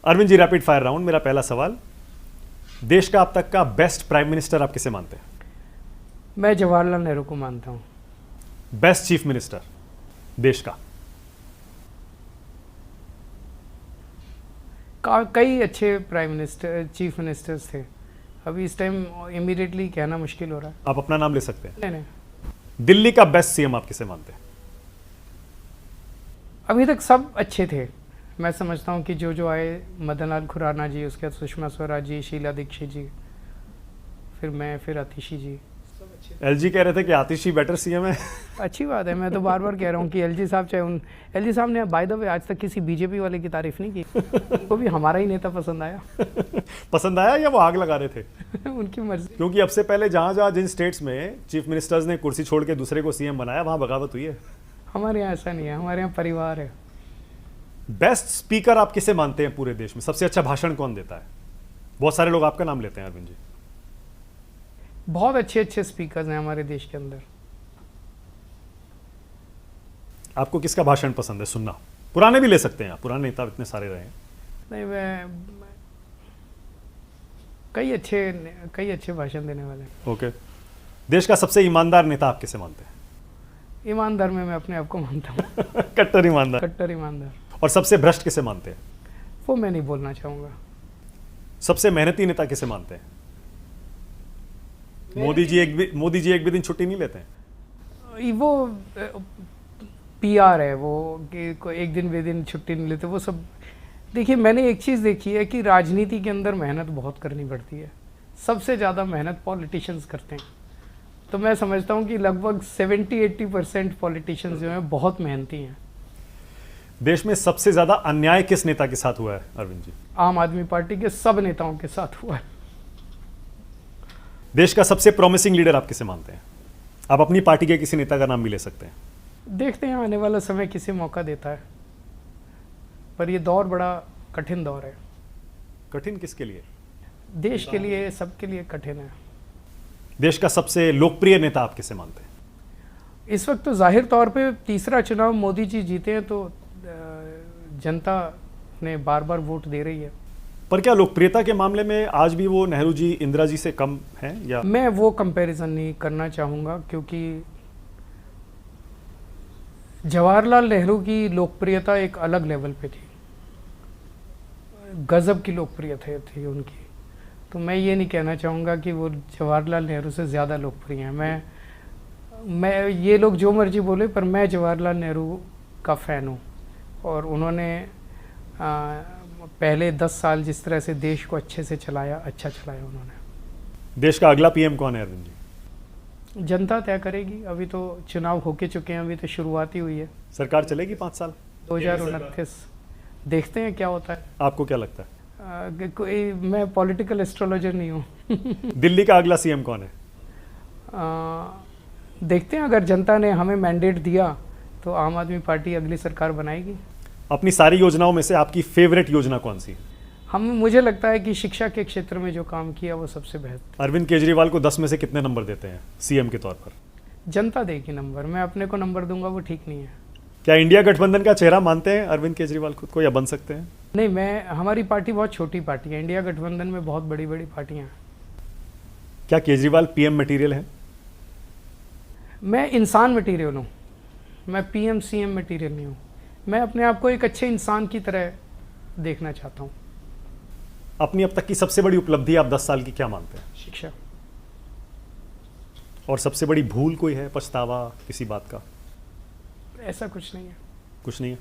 Arvind ji, rapid fire round. मेरा पहला सवाल, देश का अब तक का बेस्ट प्राइम मिनिस्टर आप किसे मानते हैं? मैं जवाहरलाल नेहरू को मानता हूँ। बेस्ट चीफ मिनिस्टर देश का? कई अच्छे प्राइम मिनिस्टर चीफ मिनिस्टर्स थे, अभी इस टाइम इमीडिएटली कहना मुश्किल हो रहा है। आप अपना नाम ले सकते हैं। नहीं नहीं, दिल्ली का बेस्ट सीएम आप किसे मानते हैं? अभी तक सब अच्छे थे। मैं समझता हूँ कि जो जो आए, मदन लाल खुराना जी, उसके बाद सुषमा स्वराज जी, शीला दीक्षित जी, फिर मैं, फिर आतिशी जी, सब अच्छे। एलजी कह रहे थे कि आतिशी बेटर सीएम है। अच्छी बात है, मैं तो बार बार कह रहा हूँ कि एलजी साहब चाहे उन एलजी साहब ने बाय द वे आज तक किसी बीजेपी वाले की तारीफ नहीं की, उनको भी हमारा ही नेता पसंद आया। पसंद आया या वो आग लगा रहे थे? उनकी मर्जी। क्योंकि अब से पहले जहां जहां जिन स्टेट्स में चीफ मिनिस्टर्स ने कुर्सी छोड़ के दूसरे को सीएम बनाया, वहां बगावत हुई है। हमारे यहाँ ऐसा नहीं है, हमारे यहाँ परिवार है। बेस्ट स्पीकर आप किसे मानते हैं पूरे देश में? सबसे अच्छा भाषण कौन देता है? बहुत सारे लोग आपका नाम लेते हैं अरविंद जी। बहुत अच्छे अच्छे स्पीकर्स हैं हमारे देश के अंदर। आपको किसका भाषण पसंद है सुनना? पुराने भी ले सकते हैं आप, पुराने नेता इतने सारे रहे हैं। नहीं, मैं कई अच्छे भाषण देने वाले हैं। ओके। देश का सबसे ईमानदार नेता आप किसे मानते हैं? ईमानदार में मैं अपने आप को मानता हूँ। कट्टर ईमानदार। कट्टर ईमानदार। और सबसे भ्रष्ट किसे मानते हैं? वो मैं नहीं बोलना चाहूँगा। सबसे मेहनती नेता किसे मानते हैं? मोदी जी एक भी दिन छुट्टी नहीं लेते हैं। वो पीआर है वो, कि कोई एक दिन बे दिन छुट्टी नहीं लेते वो सब। देखिए, मैंने एक चीज़ देखी है कि राजनीति के अंदर मेहनत बहुत करनी पड़ती है। सबसे ज़्यादा मेहनत पॉलिटिशियंस करते हैं। तो मैं समझता हूँ कि लगभग 70-80% पॉलिटिशियंस जो हैं बहुत मेहनती हैं। देश में सबसे ज्यादा अन्याय किस नेता के साथ हुआ है अरविंद जी? आम आदमी पार्टी के सब नेताओं के साथ हुआ है। देश का सबसे प्रॉमिसिंग लीडर आप किसे मानते हैं? आप अपनी पार्टी के किसी नेता का नाम भी ले सकते हैं। देखते हैं आने वाला समय किसे मौका देता है, पर ये दौर बड़ा कठिन दौर है। कठिन किसके लिए? देश के लिए, सबके लिए कठिन है। देश का सबसे लोकप्रिय नेता आप किसे मानते हैं? इस वक्त तो जाहिर तौर पे तीसरा चुनाव मोदी जी जीते हैं, तो जनता ने बार बार वोट दे रही है। पर क्या लोकप्रियता के मामले में आज भी वो नेहरू जी, इंदिरा जी से कम हैं या? मैं वो कंपैरिजन नहीं करना चाहूँगा, क्योंकि जवाहरलाल नेहरू की लोकप्रियता एक अलग लेवल पे थी, गजब की लोकप्रियता थी उनकी। तो मैं ये नहीं कहना चाहूँगा कि वो जवाहरलाल नेहरू से ज़्यादा लोकप्रिय हैं। मैं ये लोग जो मर्जी बोले, पर मैं जवाहरलाल नेहरू का फ़ैन हूँ। और उन्होंने पहले 10 साल जिस तरह से देश को अच्छे से चलाया, अच्छा चलाया उन्होंने। देश का अगला पीएम कौन है अरविंद जी? जनता तय करेगी। अभी तो चुनाव होके चुके हैं, अभी तो शुरुआत ही हुई है। सरकार चलेगी 5 साल? 2029 देखते हैं क्या होता है। आपको क्या लगता है? मैं पॉलिटिकल एस्ट्रोलॉजर नहीं हूँ। दिल्ली का अगला सीएम कौन है? देखते हैं, अगर जनता ने हमें मैंडेट दिया तो आम आदमी पार्टी अगली सरकार बनाएगी। अपनी सारी योजनाओं में से आपकी फेवरेट योजना कौन सी है? मुझे लगता है कि शिक्षा के क्षेत्र में जो काम किया वो सबसे बेहतर। अरविंद केजरीवाल को 10 में से कितने नंबर देते हैं सीएम के तौर पर? जनता देगी नंबर, मैं अपने को नंबर दूंगा वो ठीक नहीं है। क्या इंडिया गठबंधन का चेहरा मानते हैं अरविंद केजरीवाल खुद को, या बन सकते हैं? नहीं, हमारी पार्टी बहुत छोटी पार्टी है। इंडिया गठबंधन में बहुत बड़ी बड़ी पार्टियां हैं। क्या केजरीवाल पीएम मटेरियल है? मैं इंसान मटेरियल हूँ, मैं पीएम सीएम मटेरियल नहीं हूँ। मैं अपने आप को एक अच्छे इंसान की तरह देखना चाहता हूँ। अपनी अब तक की सबसे बड़ी उपलब्धि आप 10 साल की क्या मानते हैं? शिक्षा। और सबसे बड़ी भूल कोई है, पछतावा किसी बात का? ऐसा कुछ नहीं है। कुछ नहीं है।